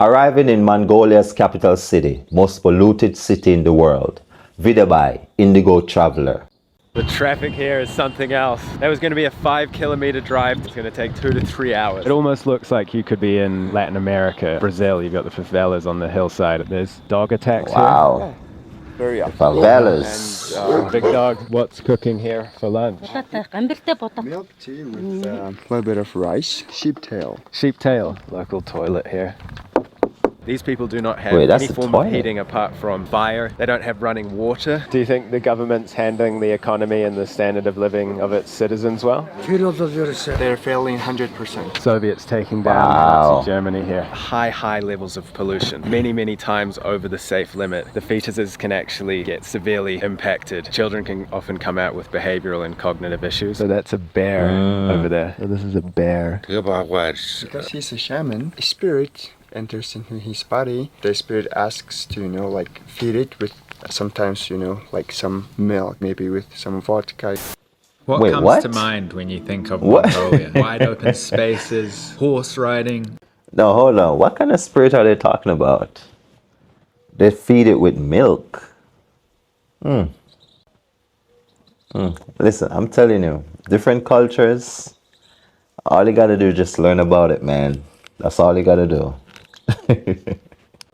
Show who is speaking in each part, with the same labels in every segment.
Speaker 1: Arriving in Mongolia's capital city, most polluted city in the world. Video by Indigo Traveler.
Speaker 2: The traffic here is something else. That was going to be a 5-kilometer drive. It's going to take 2 to 3 hours. It almost looks like you could be in Latin America, Brazil. You've got the favelas on the hillside. There's dog attacks here.
Speaker 1: Wow.
Speaker 2: Very
Speaker 1: Favelas.
Speaker 2: And Big Dog, what's cooking here for lunch?
Speaker 3: Milk tea with a little bit of rice. Sheep tail.
Speaker 2: Sheep tail. Local toilet here. These people do not have
Speaker 1: Wait,
Speaker 2: any form of heating apart from fire. They don't have running water. Do you think the government's handling the economy and the standard of living of its citizens well?
Speaker 3: They're failing 100%.
Speaker 2: Soviets taking down Nazi Germany here. High levels of pollution. Many times over the safe limit. The fetuses can actually get severely impacted. Children can often come out with behavioral and cognitive issues. So that's a bear over there. So this is a bear.
Speaker 3: Because he's a shaman, a spirit enters into his body. The spirit asks to, like feed it with sometimes, like some milk, maybe with some vodka.
Speaker 4: What comes to mind when you think of Mongolia? Wide open spaces, horse riding.
Speaker 1: No, hold on. What kind of spirit are they talking about? They feed it with milk. Listen, I'm telling you, different cultures, all you gotta do is just learn about it, man. That's all you gotta do.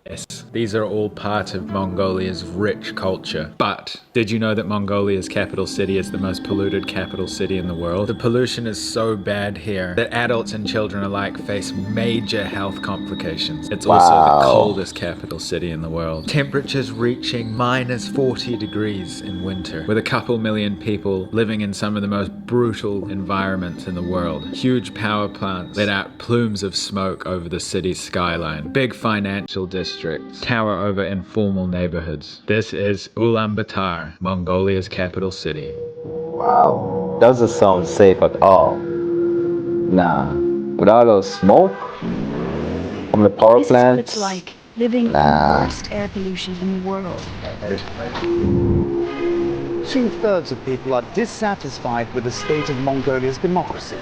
Speaker 4: Yes, these are all part of Mongolia's rich culture. But did you know that Mongolia's capital city is the most polluted capital city in the world? The pollution is so bad here that adults and children alike face major health complications. It's also the coldest capital city in the world. Temperatures reaching minus 40 degrees in winter, with a couple million people living in some of the most brutal environments in the world. Huge power plants let out plumes of smoke over the city's skyline. Big financial districts tower over informal neighborhoods. This is Ulaanbaatar, Mongolia's capital city.
Speaker 1: Wow. Doesn't sound safe at all. Nah. With all those smoke from the power plants.
Speaker 5: This is what it's like living in the worst air pollution in the world.
Speaker 6: 2/3 of people are dissatisfied with the state of Mongolia's democracy.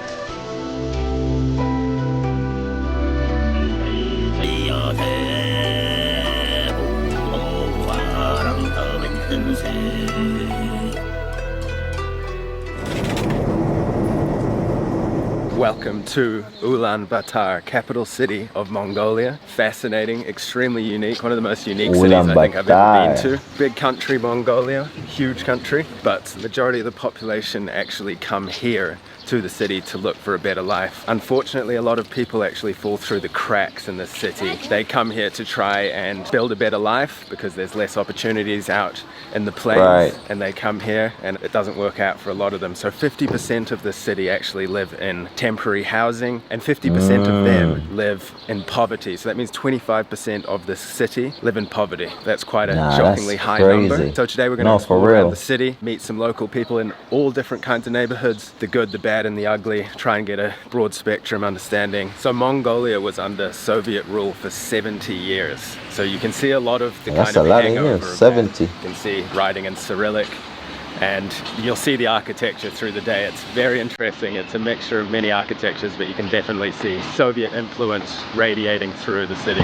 Speaker 2: Welcome to Ulaanbaatar, capital city of Mongolia. Fascinating, extremely unique, one of the most unique cities I think I've ever been to. Big country, Mongolia, huge country, but the majority of the population actually come here to the city to look for a better life. Unfortunately, a lot of people actually fall through the cracks in this city. They come here to try and build a better life because there's less opportunities out in the plains, and they come here and it doesn't work out for a lot of them. So 50% of the city actually live in temporary housing and 50% of them live in poverty. So that means 25% of the city live in poverty. That's quite a shockingly high number. So today we're going to explore around the city, meet some local people in all different kinds of neighborhoods, the good, the bad, and the ugly, try and get a broad spectrum understanding. So Mongolia was under Soviet rule for 70 years. So you can see a lot of the kind of hangover.
Speaker 1: 70.
Speaker 2: You can see writing in Cyrillic, and you'll see the architecture through the day. It's very interesting. It's a mixture of many architectures, but you can definitely see Soviet influence radiating through the city.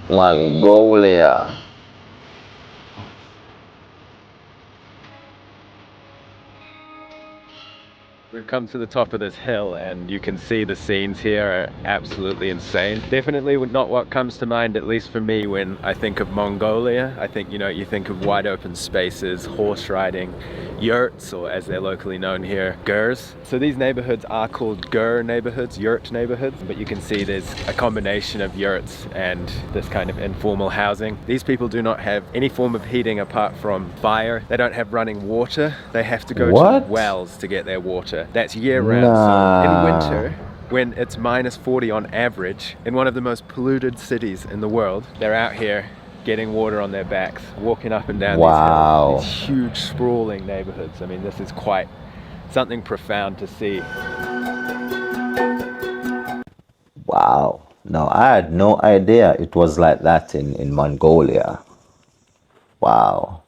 Speaker 1: Mongolia.
Speaker 2: We've come to the top of this hill and you can see the scenes here are absolutely insane. Definitely not what comes to mind, at least for me, when I think of Mongolia. I think, you think of wide open spaces, horse riding, yurts, or as they're locally known here, gurs. So these neighborhoods are called gur neighborhoods, yurt neighborhoods, but you can see there's a combination of yurts and this kind of informal housing. These people do not have any form of heating apart from fire. They don't have running water. They have to go to wells to get their water. That's year round. So in winter, when it's minus 40 on average, in one of the most polluted cities in the world, they're out here getting water on their backs, walking up and down these hills, these huge sprawling neighborhoods. I mean, this is quite something profound to see.
Speaker 1: Wow. No, I had no idea it was like that in Mongolia. Wow.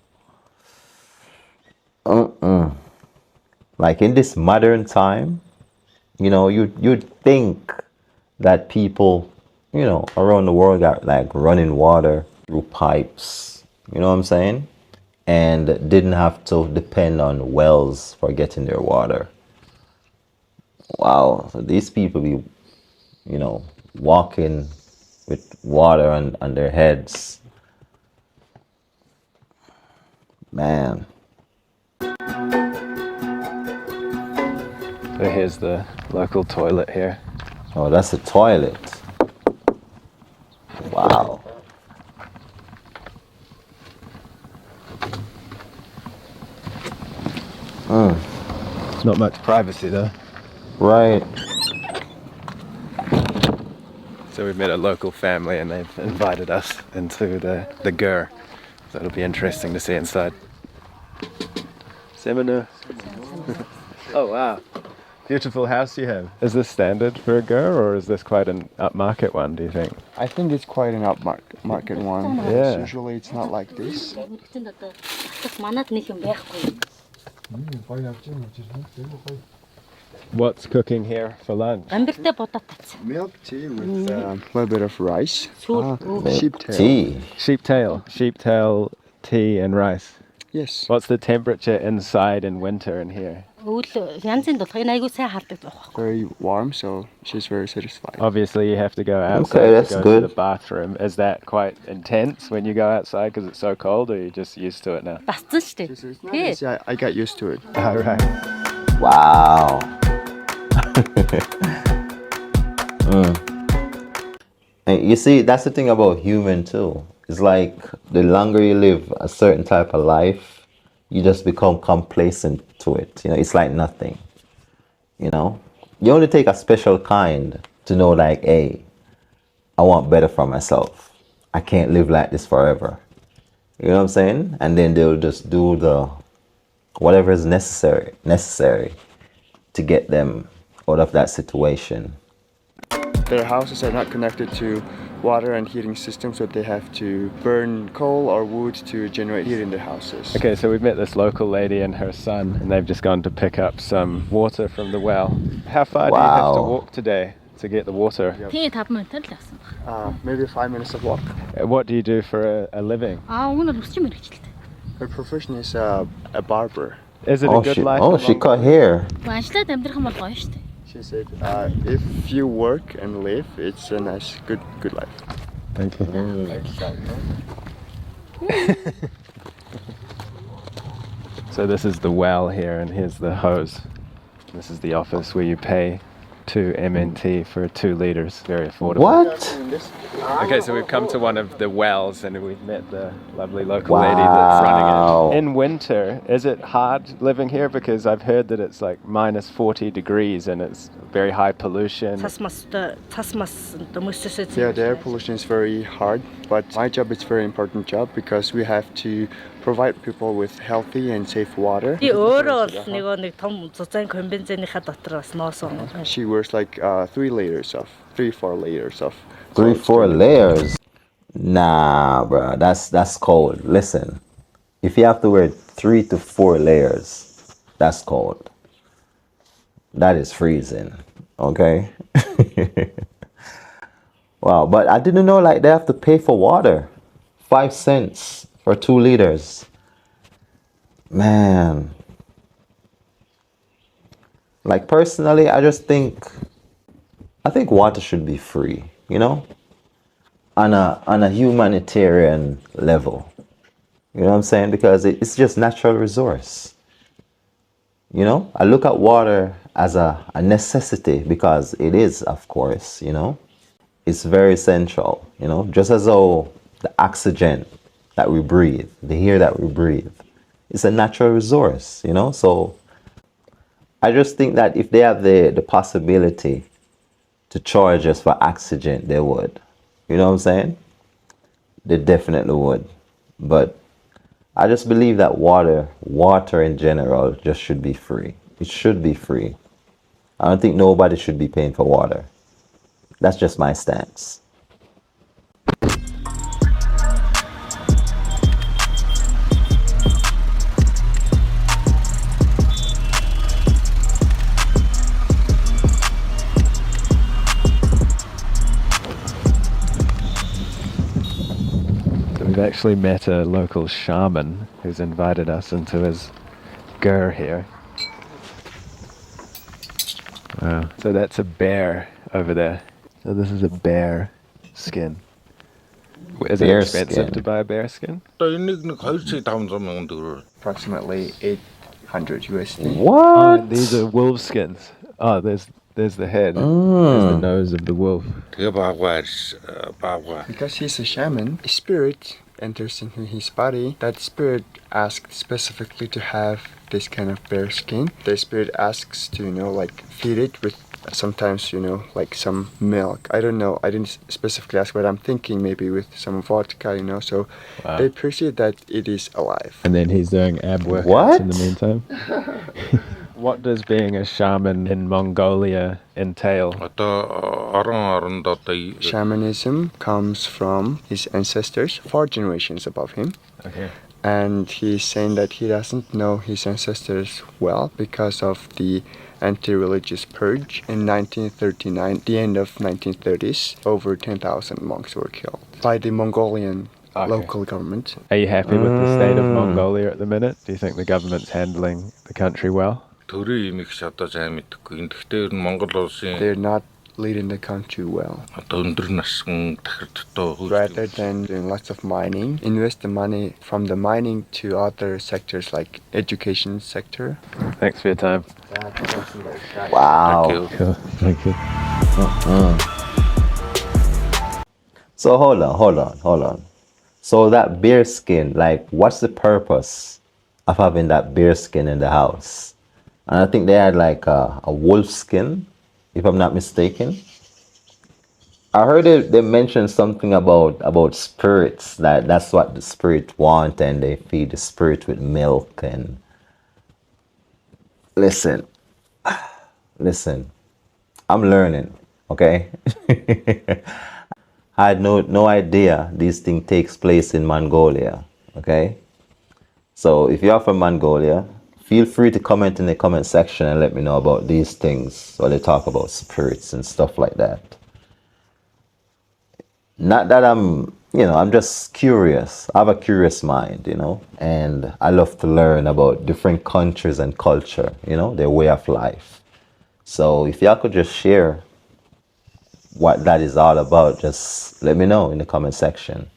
Speaker 1: Like in this modern time, you know, you'd think that people, you know, around the world got like running water through pipes, you know what I'm saying? And didn't have to depend on wells for getting their water. Wow, so these people be, you know, walking with water on their heads. Man.
Speaker 2: So here's the local toilet here.
Speaker 1: Oh, that's a toilet. Wow.
Speaker 2: Not much privacy though.
Speaker 1: Right.
Speaker 2: So we've met a local family and they've invited us into the gur. So it'll be interesting to see inside. Seminar. Oh wow. Beautiful house you have. Is this standard for a gur or is this quite an upmarket one, do you think?
Speaker 3: I think it's quite an upmarket one.
Speaker 2: Yeah.
Speaker 3: Usually it's not like this.
Speaker 2: What's cooking here for lunch?
Speaker 3: Milk tea with a little bit of rice. Sheep tail.
Speaker 1: Tea.
Speaker 2: Sheep tail tea and rice.
Speaker 3: Yes.
Speaker 2: What's the temperature inside in winter in here?
Speaker 3: Very warm, so she's very satisfied.
Speaker 2: Obviously you have to go outside
Speaker 1: Okay, that's
Speaker 2: to go
Speaker 1: good.
Speaker 2: to the bathroom. Is that quite intense when you go outside because it's so cold, or are you just used to it now?
Speaker 3: Yeah, I got used to it.
Speaker 2: All right.
Speaker 1: Wow. And you see, that's the thing about human too. It's like the longer you live a certain type of life, you just become complacent to it. You know, it's like nothing. You know, you only take a special kind to know, like, hey, I want better for myself. I can't live like this forever. You know what I'm saying? And then they'll just do the whatever is necessary to get them out of that situation.
Speaker 3: Their houses are not connected to water and heating systems, so they have to burn coal or wood to generate heat in their houses.
Speaker 2: Okay, so we've met this local lady and her son, and they've just gone to pick up some water from the well. How far do you have to
Speaker 1: Wow.
Speaker 2: walk today to get the water?
Speaker 3: Maybe 5 minutes of walk.
Speaker 2: What do you do for a living?
Speaker 3: Her profession is a barber.
Speaker 2: Is it a good life?
Speaker 1: Oh,
Speaker 2: in
Speaker 1: she cut
Speaker 2: Mongolia?
Speaker 1: hair.
Speaker 3: She said, if you work and live, it's a nice, good life.
Speaker 2: Thank you. So this is the well here, and here's the hose. This is the office where you pay 2 MNT for 2 liters. Very affordable.
Speaker 1: What?
Speaker 2: Okay, so we've come to one of the wells and we've met the lovely local lady that's running
Speaker 1: Wow.
Speaker 2: it. In winter, is it hard living here? Because I've heard that it's like minus 40 degrees and it's very high pollution.
Speaker 3: Yeah, the air pollution is very hard, but my job is very important job because we have to provide people with healthy and safe water. She wears like 4 layers of
Speaker 1: 3-4 layers. Nah, bro, that's cold. Listen, if you have to wear 3 to 4 layers, that's cold. That is freezing. Okay. Wow, but I didn't know like they have to pay for water. 5 cents for 2 liters. Man. Like personally, I think water should be free, you know? On a humanitarian level. You know what I'm saying? Because it's just natural resource. You know? I look at water as a necessity because it is, of course, you know? It's very essential, you know? Just as though the oxygen that we breathe, the air that we breathe, it's a natural resource, you know? So I just think that if they have the possibility to charge us for oxygen, they would. You know what I'm saying? They definitely would. But I just believe that water in general just should be free. It should be free. I don't think nobody should be paying for water. That's just my stance.
Speaker 2: actually met a local shaman who's invited us into his gur here. Wow. So that's a bear over there. So this is a bear skin. Is it
Speaker 1: Bear
Speaker 2: expensive
Speaker 1: skin.
Speaker 2: to buy a bear skin?
Speaker 3: Approximately 800 USD.
Speaker 2: Oh,
Speaker 1: What?
Speaker 2: and these are wolf skins. Oh, there's the head. There's the nose of the wolf.
Speaker 3: Because he's a shaman, a spirit enters into his body. That spirit asked specifically to have this kind of bear skin. The spirit asks to, like feed it with sometimes, like some milk. I don't know. I didn't specifically ask, but I'm thinking maybe with some vodka, so
Speaker 2: Wow.
Speaker 3: they perceive that it is alive.
Speaker 2: And then he's doing ab workouts in the meantime. What does being a shaman in Mongolia entail?
Speaker 3: Shamanism comes from his ancestors, 4 generations above him.
Speaker 2: Okay.
Speaker 3: And he's saying that he doesn't know his ancestors well because of the anti-religious purge in 1939, the end of 1930s. Over 10,000 monks were killed by the Mongolian local government.
Speaker 2: Are you happy with the state of Mongolia at the minute? Do you think the government's handling the country well?
Speaker 3: They're not leading the country well. Rather than doing lots of mining, invest the money from the mining to other sectors like education sector.
Speaker 2: Thanks for your time.
Speaker 1: Wow.
Speaker 2: Cool. Thank you.
Speaker 1: So hold on. So that bear skin, like, what's the purpose of having that bear skin in the house? And I think they had like a wolf skin, if I'm not mistaken. I heard they mentioned something about spirits, that's what the spirit want, and they feed the spirit with milk. And listen, I'm learning, okay? I had no idea this thing takes place in Mongolia, okay? So if you're from Mongolia, feel free to comment in the comment section and let me know about these things, or they talk about spirits and stuff like that. Not that I'm just curious. I have a curious mind, and I love to learn about different countries and culture, their way of life. So if y'all could just share what that is all about, just let me know in the comment section.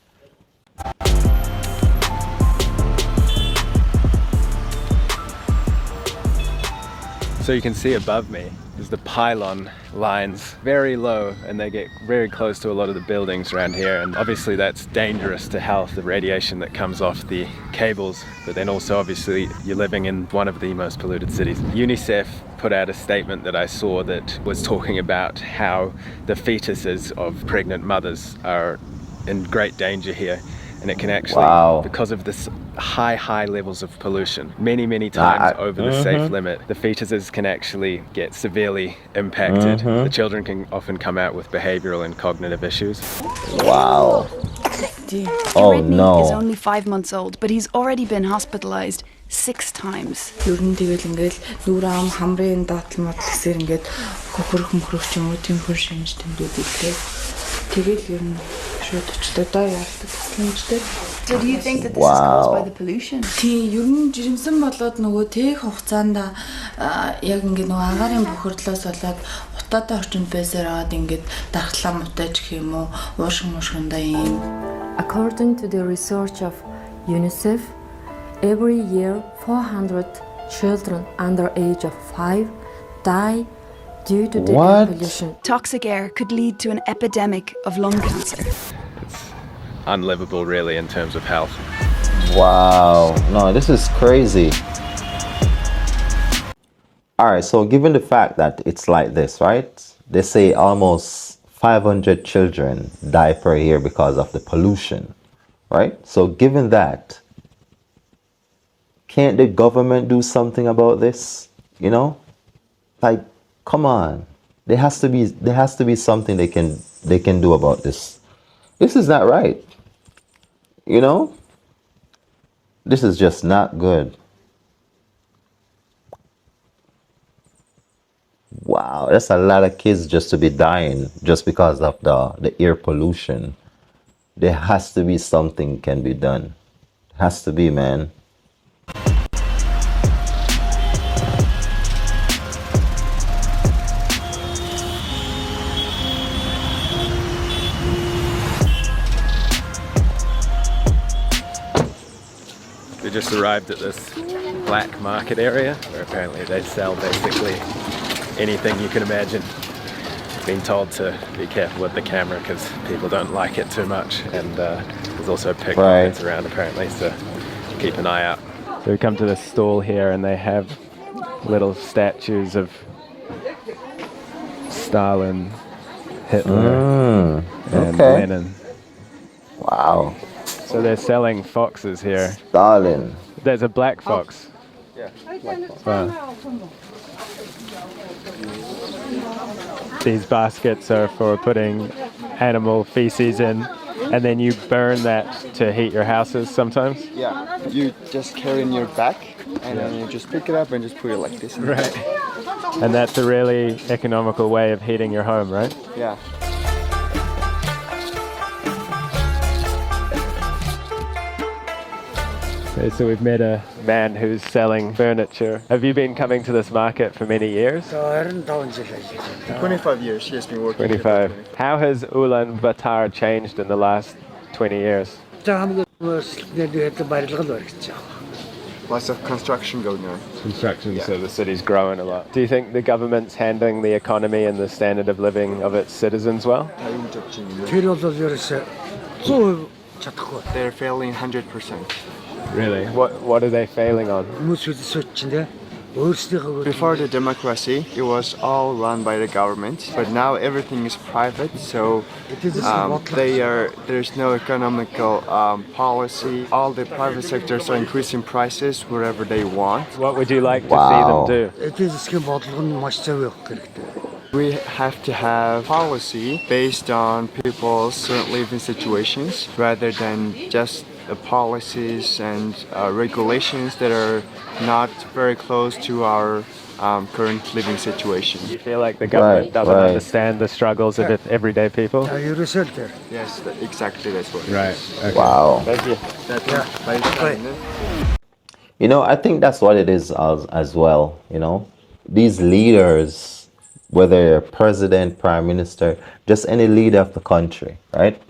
Speaker 2: So you can see above me is the pylon lines, very low, and they get very close to a lot of the buildings around here, and obviously that's dangerous to health, the radiation that comes off the cables. But then also obviously you're living in one of the most polluted cities. UNICEF put out a statement that I saw that was talking about how the fetuses of pregnant mothers are in great danger here, and it can actually, because of this high levels of pollution, many times over the safe limit, the fetuses can actually get severely impacted. The children can often come out with behavioral and cognitive issues.
Speaker 1: Wow. Oh
Speaker 5: Ridney is
Speaker 1: no.
Speaker 5: only 5 months old, but he's already been hospitalized 6 times.
Speaker 7: Ер нь тэгэл ингээл нүр ам хамрын даатал мод гэсээр ингээд хөхрөх ч юм уу тиймхэр шинж тэмдүүд илээ. Тэгэл ер нь шууд өчтөө доо яалдаг гэсэлмжтэй.
Speaker 5: So do you think that this is caused by the pollution?
Speaker 7: Тий, ер нь жирэмсэн болоод нөгөө тээх хугацаанд яг ингээд нөгөө агаарын бохирдлоос болоод утаатай орчинд байсаар аваад ингээд дархлаа мутаж гэх юм уу уушгиндаа юм.
Speaker 8: According to the research of UNICEF, every year 400 children under age of 5 die due to the air pollution.
Speaker 5: Toxic air could lead to an epidemic of lung cancer.
Speaker 2: It's unlivable really in terms of health.
Speaker 1: Wow. No, this is crazy. Alright, so given the fact that it's like this, right? They say almost 500 children die per year because of the pollution, right? So given that, can't the government do something about this? Like, come on. There has to be something they can do about this. This is not right. This is just not good. Wow, that's a lot of kids just to be dying just because of the air pollution. there has to be something can be done. Has to be, man.
Speaker 2: We just arrived at this black market area where apparently they sell basically anything you can imagine. Been told to be careful with the camera because people don't like it too much, and there's also pickpockets around apparently, so keep an eye out. So we come to this stall here and they have little statues of Stalin, Hitler, and Lenin.
Speaker 1: Wow.
Speaker 2: So they're selling foxes here.
Speaker 1: Stalin.
Speaker 2: There's a black fox.
Speaker 3: Yeah.
Speaker 2: Wow. These baskets are for putting animal feces in, and then you burn that to heat your houses sometimes?
Speaker 3: Yeah, you just carry in your back, and then you just pick it up and just put it like this.
Speaker 2: Right. And that's a really economical way of heating your home, right?
Speaker 3: Yeah.
Speaker 2: Okay, so we've met a man who's selling furniture. Have you been coming to this market for many years?
Speaker 3: 25 years she has been working.
Speaker 2: 25. How has Ulaanbaatar changed in the last 20 years?
Speaker 3: Lots of construction going on.
Speaker 2: Construction, so the city's growing a lot. Do you think the government's handling the economy and the standard of living of its citizens well?
Speaker 3: They're failing 100%.
Speaker 2: Really? What are they failing on?
Speaker 3: Before the democracy, it was all run by the government, but now everything is private, so there's no economical policy. All the private sectors are increasing prices wherever they want.
Speaker 2: What would you like to see them do?
Speaker 3: We have to have policy based on people's current living situations rather than just the policies and regulations that are not very close to our current living situation.
Speaker 2: You feel like the government doesn't understand the struggles of everyday people?
Speaker 3: Yes, exactly, that's what.
Speaker 2: Right. Okay.
Speaker 1: Wow.
Speaker 2: Thank you.
Speaker 1: You know, I think that's what it is as well, you know. These leaders, whether you're president, prime minister, just any leader of the country, right?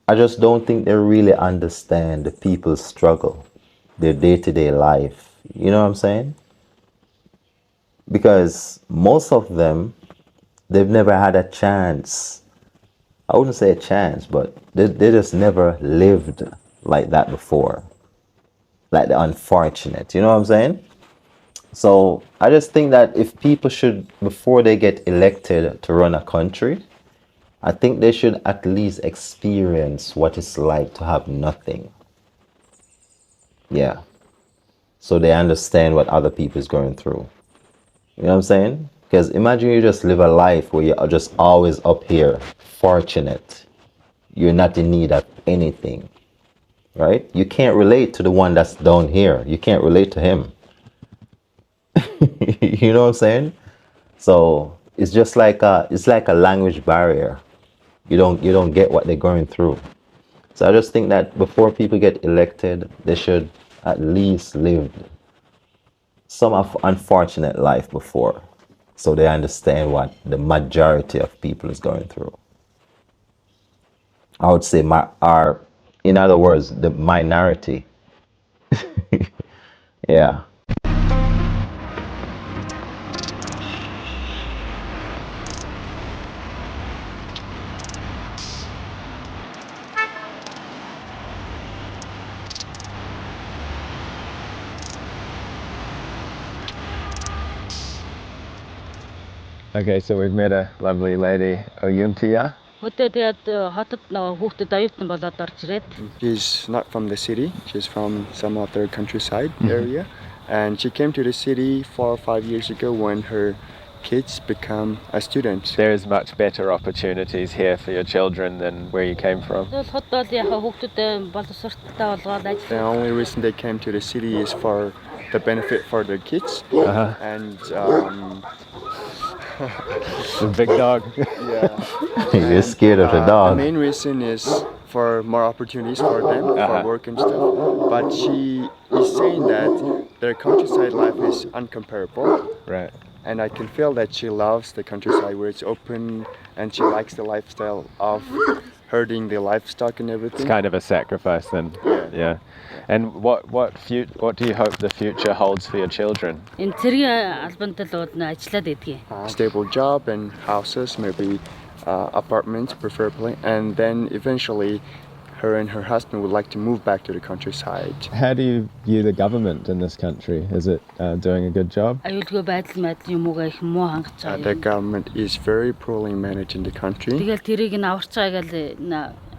Speaker 1: I just don't think they really understand the people's struggle, their day-to-day life. You know what I'm saying? Because most of them, they've never had a chance. I wouldn't say a chance, but they just never lived like that before. Like the unfortunate, you know what I'm saying? So I just think that if people should, before they get elected to run a country, I think they should at least experience what it's like to have nothing. Yeah. So they understand what other people is going through. You know what I'm saying? Because imagine you just live a life where you're just always up here, fortunate. You're not in need of anything. Right? You can't relate to the one that's down here. You can't relate to him. You know what I'm saying? So it's just like a language barrier. You don't get what they're going through. So I just think that before people get elected, they should at least live some unfortunate life before, so they understand what the majority of people is going through. I would say in other words, the minority. Yeah.
Speaker 2: Okay, so we've met a lovely lady, Oyuntia.
Speaker 3: She's not from the city, she's from some other countryside area, and she came to the city 4 or 5 years ago when her kids become a student.
Speaker 2: There's much better opportunities here for your children than where you came from.
Speaker 3: The only reason they came to the city is for the benefit for their kids, and
Speaker 2: The big dog.
Speaker 3: Yeah.
Speaker 1: You're scared of the
Speaker 3: The
Speaker 1: dog.
Speaker 3: main reason is for more opportunities for them, for work and stuff. But she is saying that their countryside life is uncomparable.
Speaker 2: Right.
Speaker 3: And I can feel that she loves the countryside where it's open and she likes the lifestyle of herding the livestock and everything.
Speaker 2: It's kind of a sacrifice then. Yeah. And what do you hope the future holds for your children?
Speaker 3: Stable job and houses, maybe apartments preferably, and then eventually her and her husband would like to move back to the countryside.
Speaker 2: How do you view the government in this country? Is it doing a good job?
Speaker 3: The government is very poorly managed in the country.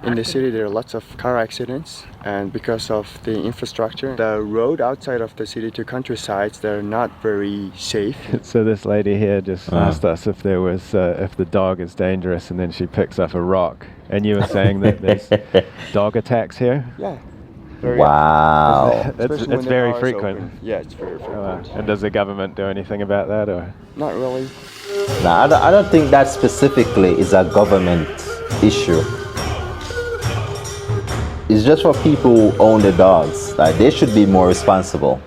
Speaker 3: In the city there are lots of car accidents, and because of the infrastructure, the road outside of the city to countrysides, they're not very safe.
Speaker 2: So this lady here just asked us if there was if the dog is dangerous, and then she picks up a rock. And you were saying that there's dog attacks here?
Speaker 3: Yeah.
Speaker 1: Wow.
Speaker 2: It's very frequent.
Speaker 3: Open. Yeah, it's very frequent.
Speaker 2: And does the government do anything about that, or?
Speaker 3: Not really.
Speaker 1: Nah, I don't think that specifically is a government issue. It's just for people who own the dogs. Like, they should be more responsible.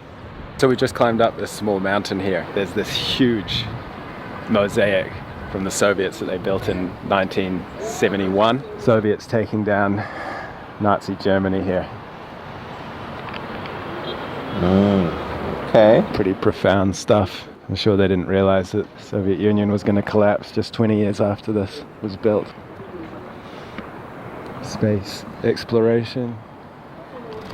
Speaker 2: So we just climbed up this small mountain here. There's this huge mosaic from the Soviets that they built in 1971. Soviets taking down Nazi Germany here.
Speaker 1: Okay.
Speaker 2: Pretty profound stuff. I'm sure they didn't realize that the Soviet Union was going to collapse just 20 years after this was built. Space exploration.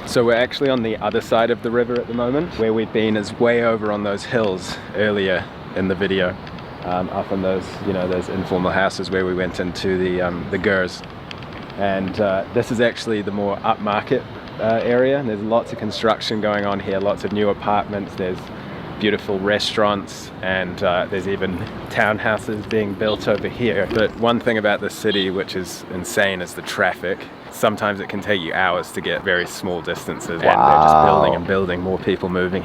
Speaker 2: So we're actually on the other side of the river at the moment. Where we've been is way over on those hills earlier in the video. Up in those, those informal houses where we went into the Gers. And this is actually the more upmarket area. There's lots of construction going on here, lots of new apartments, there's beautiful restaurants, and there's even townhouses being built over here. But one thing about this city which is insane is the traffic. Sometimes it can take you hours to get very small distances.
Speaker 1: Wow.
Speaker 2: And they're just building and building, more people moving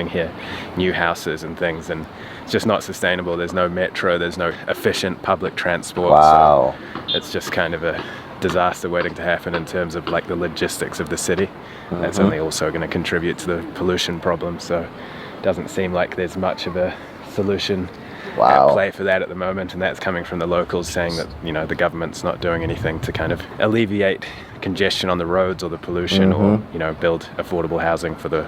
Speaker 2: here, new houses and things, and it's just not sustainable. There's no metro, there's no efficient public transport.
Speaker 1: Wow.
Speaker 2: So it's just kind of a disaster waiting to happen in terms of like the logistics of the city. That's only also going to contribute to the pollution problem, so it doesn't seem like there's much of a solution at play for that at the moment, and that's coming from the locals saying that the government's not doing anything to kind of alleviate congestion on the roads or the pollution or build affordable housing for the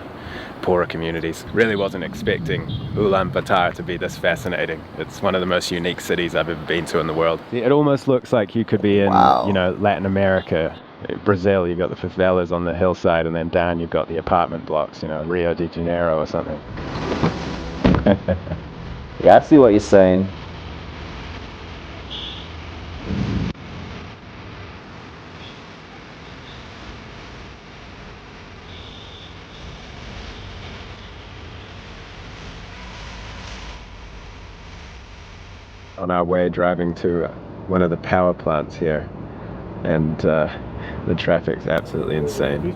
Speaker 2: poorer communities. Really wasn't expecting Ulaanbaatar to be this fascinating. It's one of the most unique cities I've ever been to in the world. It almost looks like you could be in Latin America. Brazil, you've got the favelas on the hillside, and then down you've got the apartment blocks, Rio de Janeiro or something.
Speaker 1: Yeah, I see what you're saying.
Speaker 2: On our way driving to one of the power plants here, and the traffic's absolutely insane.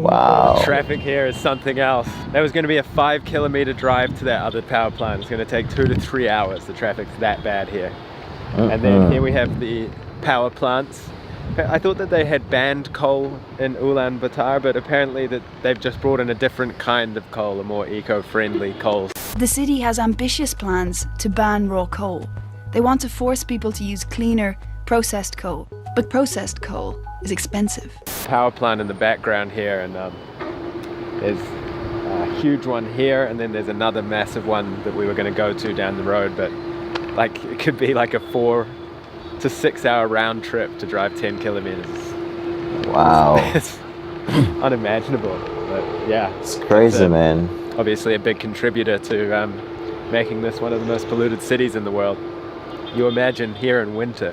Speaker 1: Wow.
Speaker 2: Traffic here is something else. That was going to be a 5-kilometer drive to that other power plant. It's going to take 2 to 3 hours. The traffic's that bad here. And then here we have the power plants. I thought that they had banned coal in Ulaanbaatar, but apparently that they've just brought in a different kind of coal, a more eco-friendly coal.
Speaker 9: The city has ambitious plans to ban raw coal. They want to force people to use cleaner, processed coal. But processed coal is expensive.
Speaker 2: Power plant in the background here, and there's a huge one here, and then there's another massive one that we were going to go to down the road, but like it could be like a 4 to 6 hour round trip to drive 10 kilometers.
Speaker 1: Wow.
Speaker 2: It's unimaginable, but yeah.
Speaker 1: It's crazy, man.
Speaker 2: Obviously a big contributor to making this one of the most polluted cities in the world. You imagine here in winter,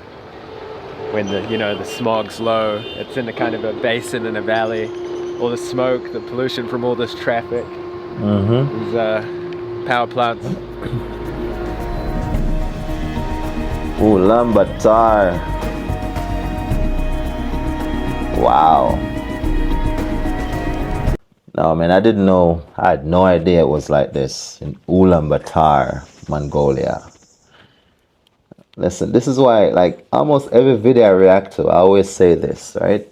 Speaker 2: when the smog's low, it's in a kind of a basin in a valley, all the smoke, the pollution from all this traffic, these power plants.
Speaker 1: Ulaanbaatar. Wow. No, man, I didn't know. I had no idea it was like this in Ulaanbaatar, Mongolia. Listen, this is why, like, almost every video I react to, I always say this, right?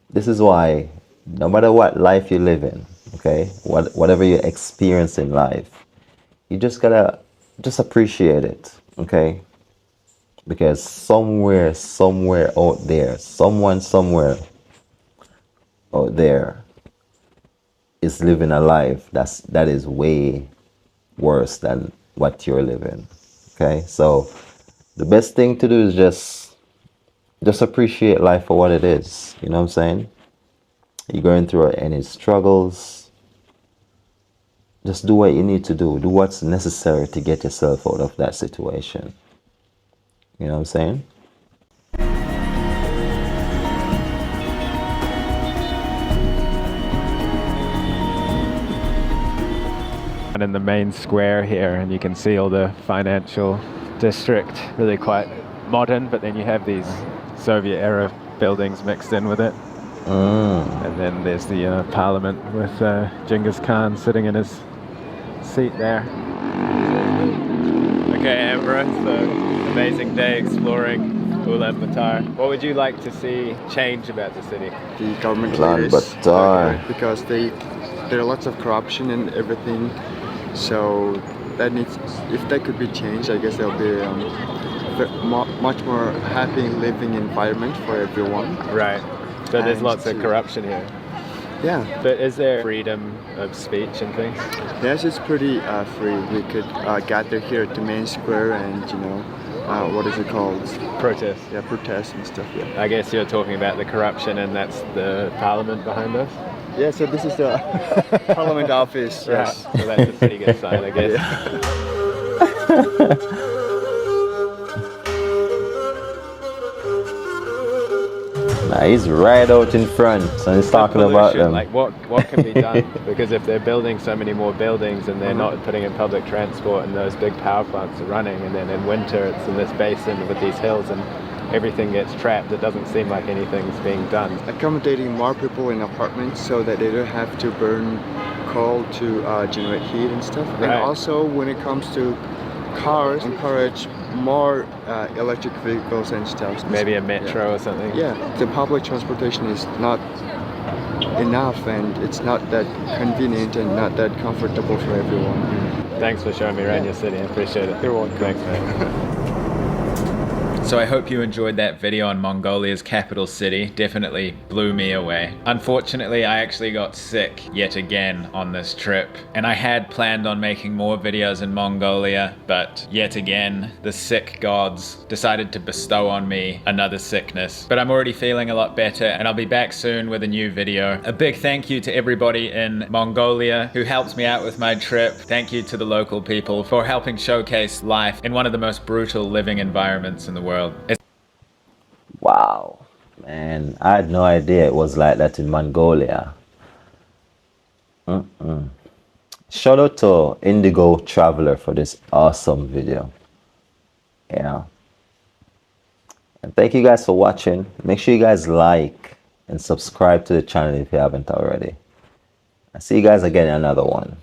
Speaker 1: This is why, no matter what life you live in, okay, whatever you experience in life, you just gotta just appreciate it, okay? Because somewhere out there, someone somewhere out there is living a life that is way worse than what you're living. Okay, so the best thing to do is just appreciate life for what it is. You know what I'm saying? You're going through any struggles, just do what you need to do. Do what's necessary to get yourself out of that situation. You know what I'm saying?
Speaker 4: And in the main square here, and you can see all the financial district, really quite modern, but then you have these Soviet era buildings mixed in with it. And then there's the parliament with Genghis Khan sitting in his seat there. Okay, Amber, it's an amazing day exploring Ulaanbaatar. What would you like to see change about the city?
Speaker 3: The government
Speaker 1: Ulaanbaatar.
Speaker 3: because there are lots of corruption and everything. So that needs, if that could be changed, I guess there'll be much more happy living environment for everyone.
Speaker 4: Right. So there's
Speaker 3: And
Speaker 4: lots of corruption here.
Speaker 3: Yeah.
Speaker 4: But is there freedom of speech and things?
Speaker 3: Yes, it's pretty free. We could gather here at the main square and, you know, what is it called?
Speaker 4: Protest.
Speaker 3: Yeah, protest and stuff, yeah.
Speaker 4: I guess you're talking about the corruption, and that's the parliament behind us?
Speaker 3: Yeah, so this is the parliament office, yes.
Speaker 4: Right. So that's a pretty good sign, I guess.
Speaker 1: Nah, he's right out in front, and he's talking about them.
Speaker 4: Like what can be done? Because if they're building so many more buildings and they're not putting in public transport and those big power plants are running, and then in winter it's in this basin with these hills and everything gets trapped, it doesn't seem like anything's being done.
Speaker 3: Accommodating more people in apartments so that they don't have to burn coal to generate heat and stuff.
Speaker 4: Right.
Speaker 3: And also when it comes to cars, encourage more electric vehicles and stuff.
Speaker 4: Maybe a metro or something.
Speaker 3: Yeah, the public transportation is not enough and it's not that convenient and not that comfortable for everyone.
Speaker 4: Thanks for showing me around your city, I appreciate it.
Speaker 3: You're welcome.
Speaker 4: Thanks, mate. So I hope you enjoyed that video on Mongolia's capital city. Definitely blew me away. Unfortunately, I actually got sick yet again on this trip, and I had planned on making more videos in Mongolia, but yet again, the sick gods decided to bestow on me another sickness. But I'm already feeling a lot better, and I'll be back soon with a new video. A big thank you to everybody in Mongolia who helped me out with my trip. Thank you to the local people for helping showcase life in one of the most brutal living environments in the world.
Speaker 1: Wow, man, I had no idea it was like that in Mongolia. Shout out to Indigo Traveler for this awesome video. Yeah. And thank you guys for watching. Make sure you guys like and subscribe to the channel if you haven't already. I'll see you guys again in another one.